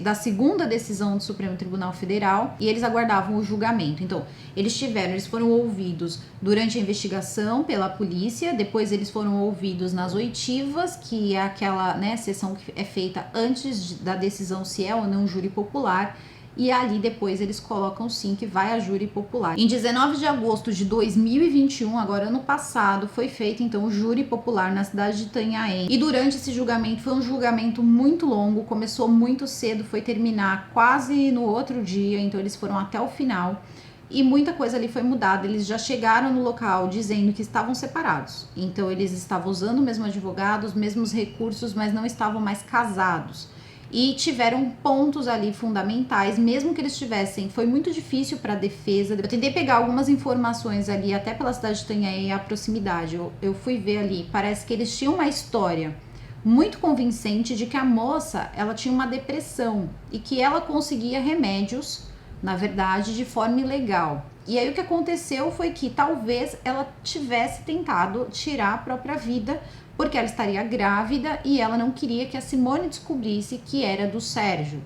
da segunda decisão do Supremo Tribunal Federal, e eles aguardavam o julgamento. Então, eles foram ouvidos durante a investigação pela polícia, depois eles foram ouvidos nas oitivas, que é aquela, né, sessão que é feita antes da decisão se é ou não júri popular. E ali depois eles colocam sim que vai a júri popular. Em 19 de agosto de 2021, agora ano passado, foi feito então o júri popular na cidade de Itanhaém. E durante esse julgamento, foi um julgamento muito longo, começou muito cedo, foi terminar quase no outro dia, então eles foram até o final. E muita coisa ali foi mudada, eles já chegaram no local dizendo que estavam separados. Então eles estavam usando o mesmo advogado, os mesmos recursos, mas não estavam mais casados. E tiveram pontos ali fundamentais, mesmo que eles tivessem, foi muito difícil para a defesa. Eu tentei pegar algumas informações ali, até pela cidade de Itanhaém, a proximidade. Eu fui ver ali, parece que eles tinham uma história muito convincente de que a moça, ela tinha uma depressão e que ela conseguia remédios, na verdade, de forma ilegal. E aí o que aconteceu foi que talvez ela tivesse tentado tirar a própria vida, porque ela estaria grávida e ela não queria que a Simone descobrisse que era do Sérgio.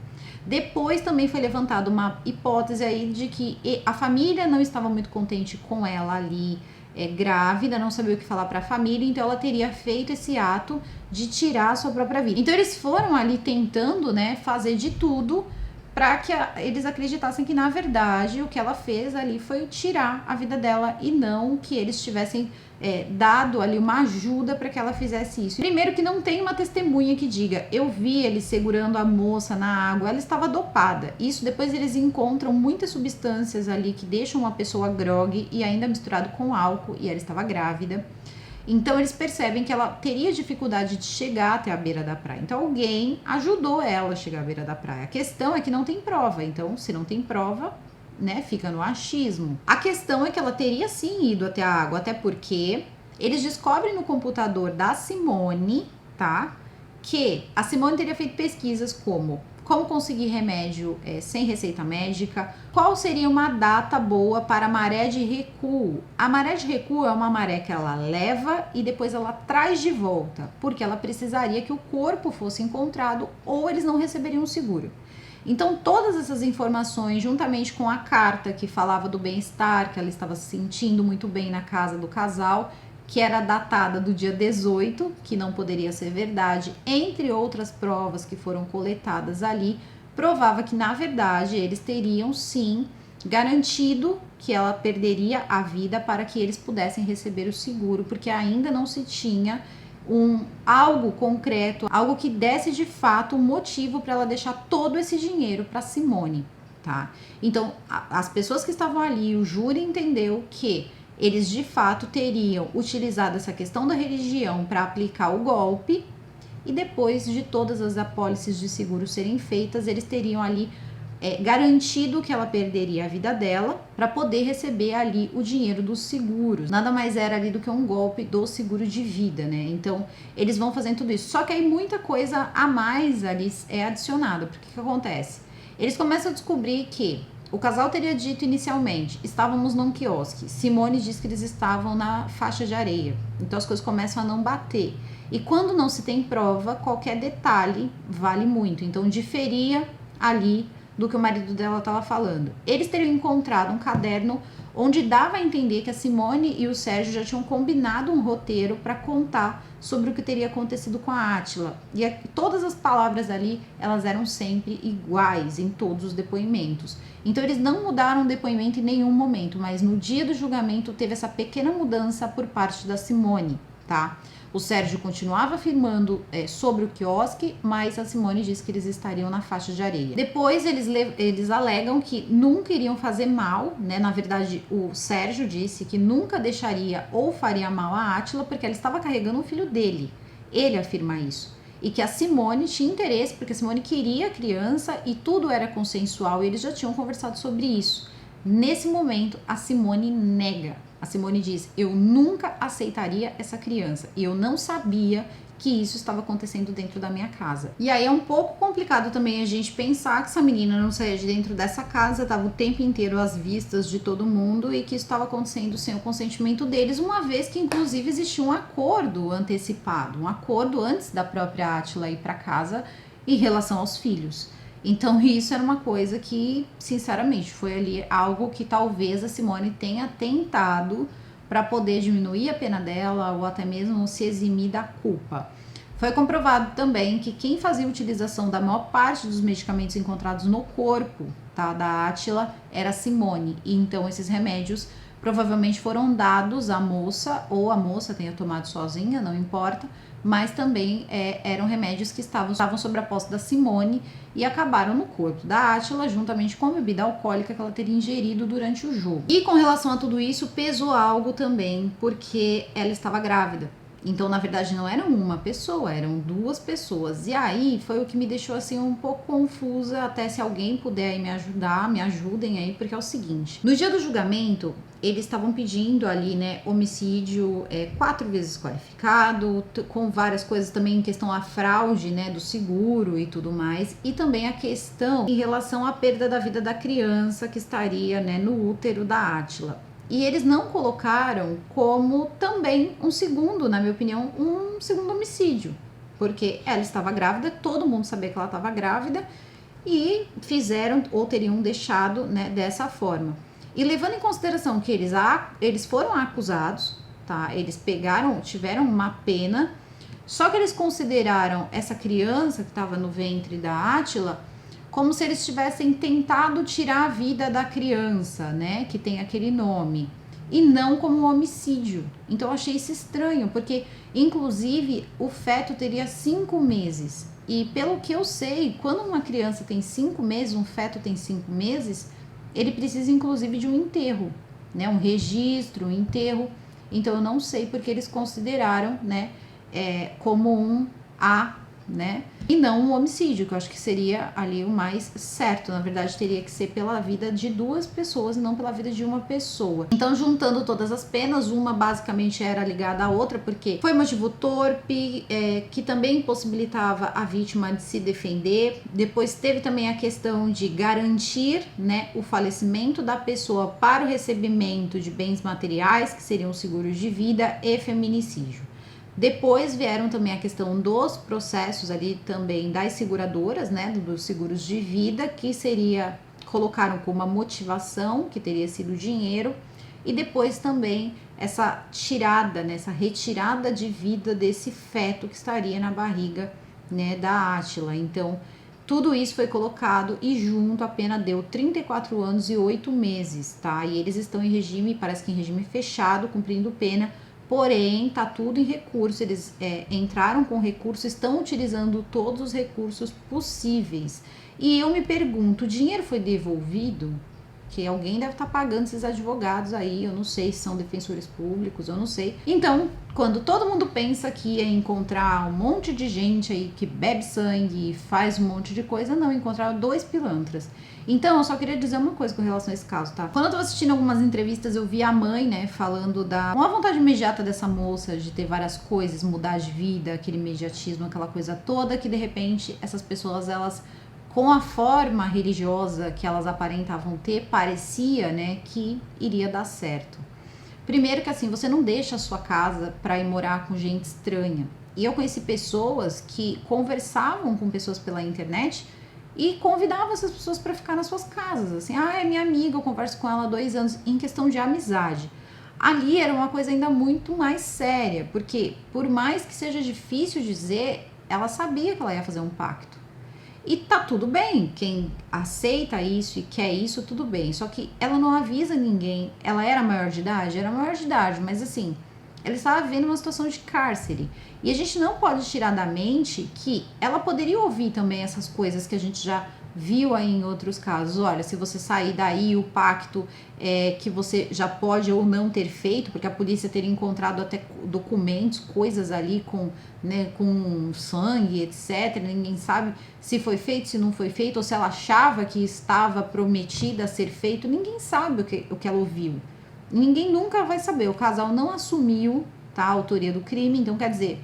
Depois também foi levantada uma hipótese aí de que a família não estava muito contente com ela ali grávida, não sabia o que falar para a família, então ela teria feito esse ato de tirar a sua própria vida. Então eles foram ali tentando, né, fazer de tudo para que eles acreditassem que na verdade o que ela fez ali foi tirar a vida dela e não que eles tivessem dado ali uma ajuda para que ela fizesse isso. Primeiro que não tem uma testemunha que diga, eu vi ele segurando a moça na água, ela estava dopada. Isso depois eles encontram muitas substâncias ali que deixam uma pessoa grogue e ainda misturado com álcool, e ela estava grávida. Então eles percebem que ela teria dificuldade de chegar até a beira da praia. Então alguém ajudou ela a chegar à beira da praia. A questão é que não tem prova. Então, se não tem prova, né, fica no achismo. A questão é que ela teria sim ido até a água, até porque eles descobrem no computador da Simone, tá, que a Simone teria feito pesquisas como conseguir remédio sem receita médica, qual seria uma data boa para a maré de recuo. A maré de recuo é uma maré que ela leva e depois ela traz de volta, porque ela precisaria que o corpo fosse encontrado ou eles não receberiam o seguro. Então todas essas informações, juntamente com a carta que falava do bem-estar, que ela estava se sentindo muito bem na casa do casal, que era datada do dia 18, que não poderia ser verdade, entre outras provas que foram coletadas ali, provava que, na verdade, eles teriam, sim, garantido que ela perderia a vida para que eles pudessem receber o seguro, porque ainda não se tinha algo concreto, algo que desse, de fato, um motivo para ela deixar todo esse dinheiro para Simone, tá? Então, as pessoas que estavam ali, o júri entendeu que eles de fato teriam utilizado essa questão da religião para aplicar o golpe, e depois de todas as apólices de seguro serem feitas, eles teriam ali garantido que ela perderia a vida dela para poder receber ali o dinheiro dos seguros. Nada mais era ali do que um golpe do seguro de vida, né? Então eles vão fazendo tudo isso. Só que aí muita coisa a mais ali é adicionada. Porque o que acontece? Eles começam a descobrir que o casal teria dito inicialmente, estávamos num quiosque. Simone diz que eles estavam na faixa de areia. Então as coisas começam a não bater. E quando não se tem prova, qualquer detalhe vale muito. Então diferia ali do que o marido dela estava falando. Eles teriam encontrado um caderno onde dava a entender que a Simone e o Sérgio já tinham combinado um roteiro para contar sobre o que teria acontecido com a Átila. E todas as palavras ali, elas eram sempre iguais em todos os depoimentos. Então eles não mudaram o depoimento em nenhum momento, mas no dia do julgamento teve essa pequena mudança por parte da Simone, tá? O Sérgio continuava afirmando sobre o quiosque, mas a Simone disse que eles estariam na faixa de areia. Depois eles alegam que nunca iriam fazer mal, né? Na verdade, o Sérgio disse que nunca deixaria ou faria mal a Átila porque ela estava carregando o filho dele. Ele afirma isso. E que a Simone tinha interesse porque a Simone queria a criança e tudo era consensual e eles já tinham conversado sobre isso. Nesse momento, a Simone nega. A Simone diz, eu nunca aceitaria essa criança. E eu não sabia que isso estava acontecendo dentro da minha casa. E aí é um pouco complicado também a gente pensar que essa menina não saía de dentro dessa casa, estava o tempo inteiro às vistas de todo mundo e que isso estava acontecendo sem o consentimento deles, uma vez que inclusive existia um acordo antecipado, um acordo antes da própria Átila ir para casa em relação aos filhos. Então isso era uma coisa que, sinceramente, foi ali algo que talvez a Simone tenha tentado para poder diminuir a pena dela ou até mesmo se eximir da culpa. Foi comprovado também que quem fazia utilização da maior parte dos medicamentos encontrados no corpo, tá, da Átila era a Simone. E então esses remédios provavelmente foram dados à moça, ou a moça tenha tomado sozinha, não importa, mas também eram remédios que estavam sob a posse da Simone e acabaram no corpo da Átila, juntamente com a bebida alcoólica que ela teria ingerido durante o jogo. E com relação a tudo isso, pesou algo também, porque ela estava grávida. Então, na verdade, não era uma pessoa, eram duas pessoas. E aí, foi o que me deixou, assim, um pouco confusa. Até se alguém puder aí me ajudar, me ajudem aí, porque é o seguinte. No dia do julgamento, eles estavam pedindo ali, né, homicídio 4 vezes qualificado, com várias coisas também em questão à fraude, né, do seguro e tudo mais. E também a questão em relação à perda da vida da criança que estaria, né, no útero da Átila. E eles não colocaram como também um segundo, na minha opinião, um segundo homicídio. Porque ela estava grávida, todo mundo sabia que ela estava grávida e fizeram ou teriam deixado, né, dessa forma. E levando em consideração que eles foram acusados, tá? Eles tiveram uma pena, só que eles consideraram essa criança que estava no ventre da Átila como se eles tivessem tentado tirar a vida da criança, né, que tem aquele nome, e não como um homicídio. Então eu achei isso estranho, porque inclusive o feto teria 5 meses, e pelo que eu sei, quando uma criança tem 5 meses, um feto tem 5 meses, ele precisa inclusive de um enterro, né, um registro, um enterro. Então eu não sei porque eles consideraram, né, como um né, e não um homicídio, que eu acho que seria ali o mais certo. Na verdade, teria que ser pela vida de 2 pessoas e não pela vida de uma pessoa. Então, juntando todas as penas, uma basicamente era ligada à outra, porque foi motivo torpe, que também impossibilitava a vítima de se defender. Depois teve também a questão de garantir, né, o falecimento da pessoa para o recebimento de bens materiais, que seriam seguros de vida, e feminicídio. Depois vieram também a questão dos processos ali também das seguradoras, né, dos seguros de vida, que colocaram como uma motivação, que teria sido dinheiro, e depois também essa tirada, né, essa retirada de vida desse feto que estaria na barriga, né, da Átila. Então, tudo isso foi colocado e junto a pena deu 34 anos e 8 meses, tá? E eles estão em regime, parece que em regime fechado, cumprindo pena. Porém, tá tudo em recurso, eles entraram com recurso, estão utilizando todos os recursos possíveis. E eu me pergunto, o dinheiro foi devolvido? Que alguém deve estar pagando esses advogados aí, eu não sei se são defensores públicos, eu não sei. Então, quando todo mundo pensa que ia encontrar um monte de gente aí que bebe sangue e faz um monte de coisa, não, encontraram 2 pilantras. Então, eu só queria dizer uma coisa com relação a esse caso, tá? Quando eu tava assistindo algumas entrevistas, eu vi a mãe, né, falando uma vontade imediata dessa moça de ter várias coisas, mudar de vida, aquele imediatismo, aquela coisa toda, que de repente essas pessoas, elas, com a forma religiosa que elas aparentavam ter, parecia, né, que iria dar certo. Primeiro que assim, você não deixa a sua casa para ir morar com gente estranha. E eu conheci pessoas que conversavam com pessoas pela internet e convidavam essas pessoas para ficar nas suas casas. Assim, é minha amiga, eu converso com ela há 2 anos, em questão de amizade. Ali era uma coisa ainda muito mais séria, porque por mais que seja difícil dizer, ela sabia que ela ia fazer um pacto. E tá tudo bem, quem aceita isso e quer isso, tudo bem. Só que ela não avisa ninguém. Ela era maior de idade? Era maior de idade, mas assim, ela estava vivendo uma situação de cárcere. E a gente não pode tirar da mente que ela poderia ouvir também essas coisas que a gente já viu aí em outros casos. Olha, se você sair daí, o pacto que você já pode ou não ter feito, porque a polícia teria encontrado até documentos, coisas ali com, né, com sangue, etc. Ninguém sabe se foi feito, se não foi feito, ou se ela achava que estava prometida a ser feito. Ninguém sabe o que ela ouviu. Ninguém nunca vai saber. O casal não assumiu, tá, a autoria do crime, então quer dizer,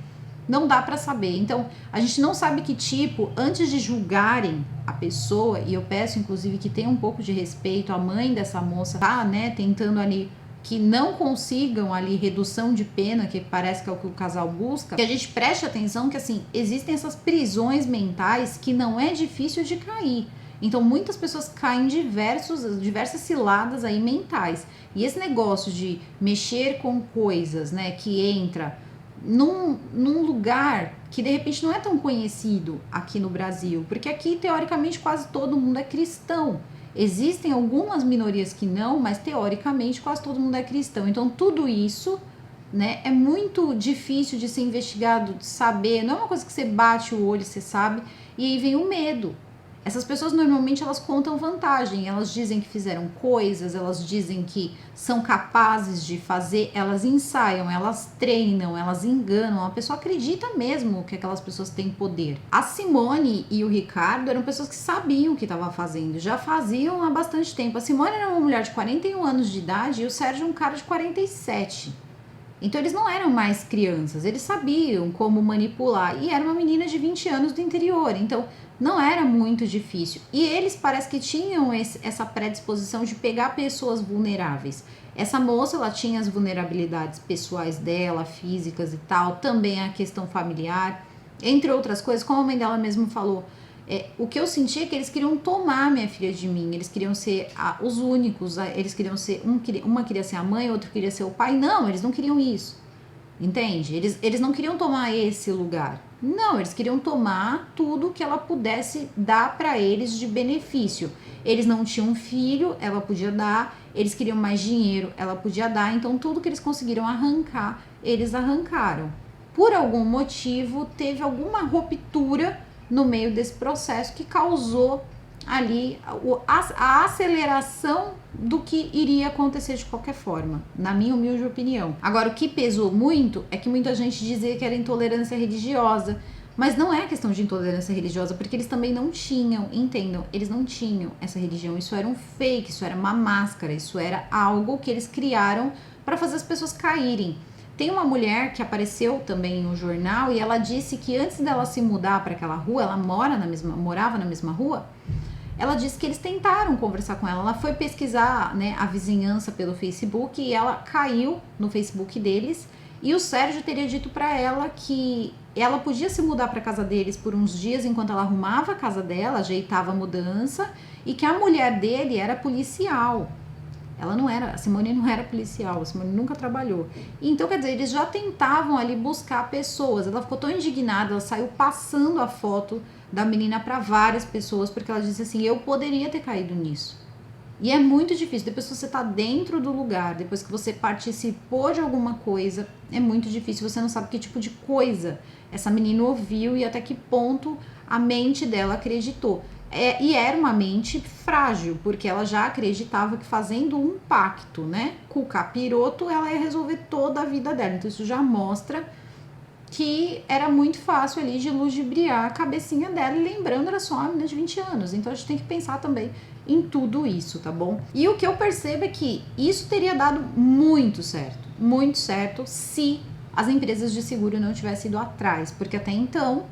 Não dá pra saber. Então, a gente não sabe que tipo, antes de julgarem a pessoa, e eu peço, inclusive, que tenha um pouco de respeito, a mãe dessa moça tá, né, tentando ali que não consigam ali redução de pena, que parece que é o que o casal busca, que a gente preste atenção que, assim, existem essas prisões mentais que não é difícil de cair. Então, muitas pessoas caem em diversas ciladas aí mentais. E esse negócio de mexer com coisas, né, que entra num lugar que de repente não é tão conhecido aqui no Brasil, porque aqui teoricamente quase todo mundo é cristão. Existem algumas minorias que não, mas teoricamente quase todo mundo é cristão. Então tudo isso, né, é muito difícil de ser investigado, de saber. Não é uma coisa que você bate o olho e você sabe. E aí vem o medo. Essas pessoas normalmente elas contam vantagem, elas dizem que fizeram coisas, elas dizem que são capazes de fazer, elas ensaiam, elas treinam, elas enganam, a pessoa acredita mesmo que aquelas pessoas têm poder. A Simone e o Ricardo eram pessoas que sabiam o que estavam fazendo, já faziam há bastante tempo. A Simone era uma mulher de 41 anos de idade e o Sérgio um cara de 47. Então eles não eram mais crianças, eles sabiam como manipular. E era uma menina de 20 anos do interior, então não era muito difícil. E eles parece que tinham essa predisposição de pegar pessoas vulneráveis. Essa moça, ela tinha as vulnerabilidades pessoais dela, físicas e tal, também a questão familiar, entre outras coisas, como a mãe dela mesmo falou. O que eu senti é que eles queriam tomar minha filha de mim, eles queriam ser os únicos, eles queriam ser, uma queria ser a mãe, outro queria ser o pai. Não, eles não queriam isso, entende? Eles não queriam tomar esse lugar. Não, eles queriam tomar tudo que ela pudesse dar para eles de benefício. Eles não tinham filho, ela podia dar, eles queriam mais dinheiro, ela podia dar, então tudo que eles conseguiram arrancar, eles arrancaram. Por algum motivo, teve alguma ruptura no meio desse processo que causou ali a aceleração do que iria acontecer de qualquer forma, na minha humilde opinião. Agora, o que pesou muito é que muita gente dizia que era intolerância religiosa, mas não é questão de intolerância religiosa, porque eles também não tinham, entendam, eles não tinham essa religião, isso era um fake, isso era uma máscara, isso era algo que eles criaram para fazer as pessoas caírem. Tem uma mulher que apareceu também no jornal e ela disse que antes dela se mudar para aquela rua, ela morava na mesma rua, ela disse que eles tentaram conversar com ela. Ela foi pesquisar, né, a vizinhança pelo Facebook e ela caiu no Facebook deles. E o Sérgio teria dito para ela que ela podia se mudar para casa deles por uns dias enquanto ela arrumava a casa dela, ajeitava a mudança, e que a mulher dele era policial. Ela não era, a Simone não era policial, a Simone nunca trabalhou. Então, quer dizer, eles já tentavam ali buscar pessoas. Ela ficou tão indignada, ela saiu passando a foto da menina para várias pessoas, porque ela disse assim, eu poderia ter caído nisso. E é muito difícil, depois que você tá dentro do lugar, depois que você participou de alguma coisa, é muito difícil, você não sabe que tipo de coisa essa menina ouviu e até que ponto a mente dela acreditou. E era uma mente frágil, porque ela já acreditava que fazendo um pacto, né, com o capiroto, ela ia resolver toda a vida dela. Então isso já mostra que era muito fácil ali de ludibriar a cabecinha dela, e lembrando, era só uma menina de 20 anos. Então a gente tem que pensar também em tudo isso, tá bom? E o que eu percebo é que isso teria dado muito certo, se as empresas de seguro não tivessem ido atrás, porque até então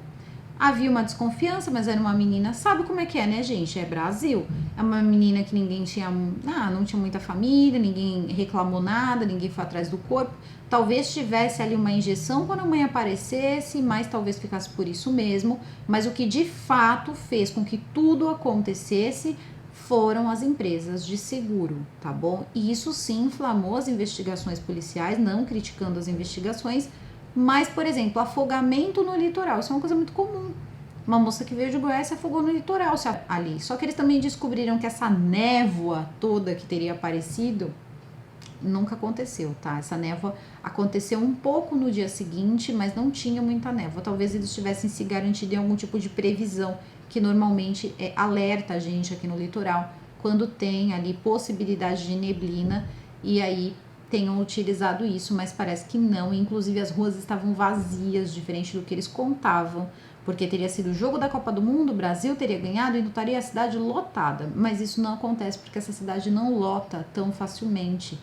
havia uma desconfiança, mas era uma menina, sabe como é que é, né, gente? É Brasil. É uma menina que ninguém tinha, não tinha muita família, ninguém reclamou nada, ninguém foi atrás do corpo. Talvez tivesse ali uma injeção quando a mãe aparecesse, mas talvez ficasse por isso mesmo. Mas o que de fato fez com que tudo acontecesse foram as empresas de seguro, tá bom? E isso sim inflamou as investigações policiais, não criticando as investigações, mas, por exemplo, afogamento no litoral, isso é uma coisa muito comum. Uma moça que veio de Goiás se afogou no litoral ali. Só que eles também descobriram que essa névoa toda que teria aparecido nunca aconteceu, tá? Essa névoa aconteceu um pouco no dia seguinte, mas não tinha muita névoa. Talvez eles tivessem se garantido em algum tipo de previsão, que normalmente alerta a gente aqui no litoral, quando tem ali possibilidade de neblina, e aí tenham utilizado isso, mas parece que não. Inclusive as ruas estavam vazias, diferente do que eles contavam, porque teria sido o jogo da Copa do Mundo, o Brasil teria ganhado e não estaria a cidade lotada. Mas isso não acontece, porque essa cidade não lota tão facilmente.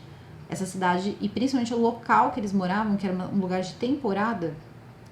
Essa cidade, e principalmente o local que eles moravam, que era um lugar de temporada,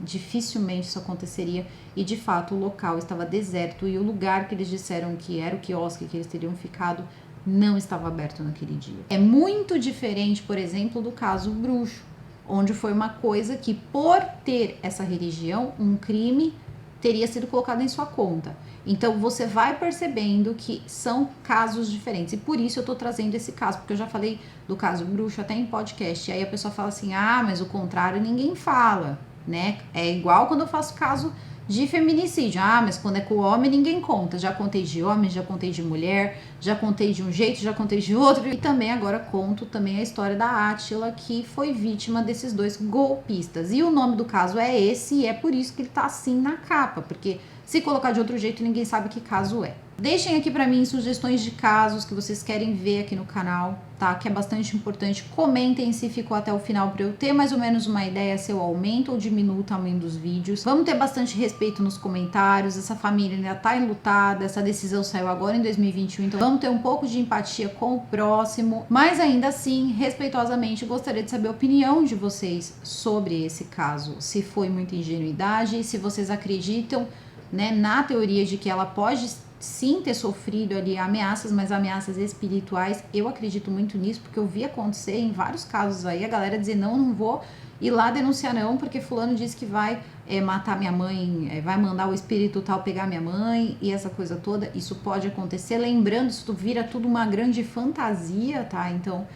Dificilmente isso aconteceria e de fato o local estava deserto e o lugar que eles disseram que era o quiosque que eles teriam ficado não estava aberto naquele dia. É muito diferente, por exemplo, do caso Bruxo, onde foi uma coisa que, por ter essa religião, um crime teria sido colocado em sua conta. Então você vai percebendo que são casos diferentes. E por isso eu tô trazendo esse caso, porque eu já falei do caso Bruxo até em podcast. E aí a pessoa fala assim: ah, mas o contrário ninguém fala, né? É igual quando eu faço caso de feminicídio. Ah, mas quando é com o homem ninguém conta. Já contei de homem, já contei de mulher, já contei de um jeito, já contei de outro. E também agora conto também a história da Átila, que foi vítima desses dois golpistas. E o nome do caso é esse, e é por isso que ele tá assim na capa, porque se colocar de outro jeito ninguém sabe que caso é. Deixem aqui pra mim sugestões de casos que vocês querem ver aqui no canal, tá? Que é bastante importante. Comentem se ficou até o final pra eu ter mais ou menos uma ideia se eu aumento ou diminuo o tamanho dos vídeos. Vamos ter bastante respeito nos comentários. Essa família ainda tá enlutada, essa decisão saiu agora em 2021, então vamos ter um pouco de empatia com o próximo. Mas ainda assim, respeitosamente, gostaria de saber a opinião de vocês sobre esse caso. Se foi muita ingenuidade, se vocês acreditam, né, na teoria de que ela pode sim ter sofrido ali ameaças, mas ameaças espirituais. Eu acredito muito nisso, porque eu vi acontecer em vários casos aí, a galera dizer, não vou ir lá denunciar não, porque fulano disse que vai matar minha mãe, vai mandar o espírito tal pegar minha mãe, e essa coisa toda. Isso pode acontecer, lembrando, isso vira tudo uma grande fantasia, tá? Então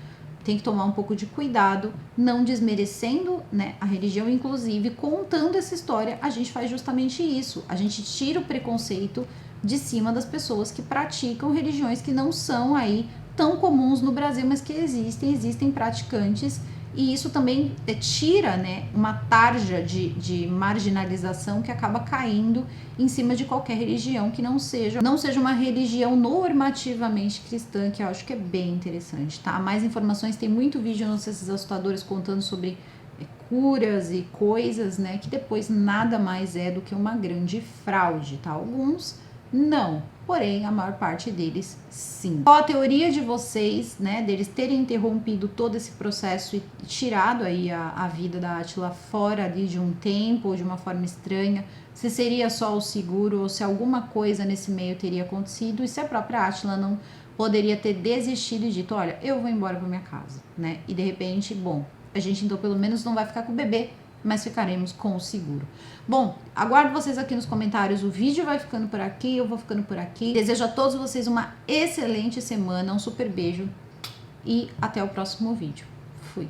tem que tomar um pouco de cuidado, não desmerecendo, né, a religião. Inclusive, contando essa história, a gente faz justamente isso. A gente tira o preconceito de cima das pessoas que praticam religiões que não são aí tão comuns no Brasil, mas que existem praticantes. E isso também tira, né, uma tarja de marginalização que acaba caindo em cima de qualquer religião que não seja uma religião normativamente cristã, que eu acho que é bem interessante, tá? Mais informações, tem muito vídeo nos Esses Assustadores contando sobre curas e coisas, né, que depois nada mais é do que uma grande fraude, tá? Alguns não, porém a maior parte deles sim. Qual a teoria de vocês, né, deles terem interrompido todo esse processo e tirado aí a vida da Átila fora ali de um tempo ou de uma forma estranha? Se seria só o seguro ou se alguma coisa nesse meio teria acontecido e se a própria Átila não poderia ter desistido e dito, olha, eu vou embora para minha casa, né? E de repente, bom, a gente então pelo menos não vai ficar com o bebê, mas ficaremos com o seguro. Bom, aguardo vocês aqui nos comentários. O vídeo vai ficando por aqui, eu vou ficando por aqui. Desejo a todos vocês uma excelente semana, um super beijo e até o próximo vídeo. Fui!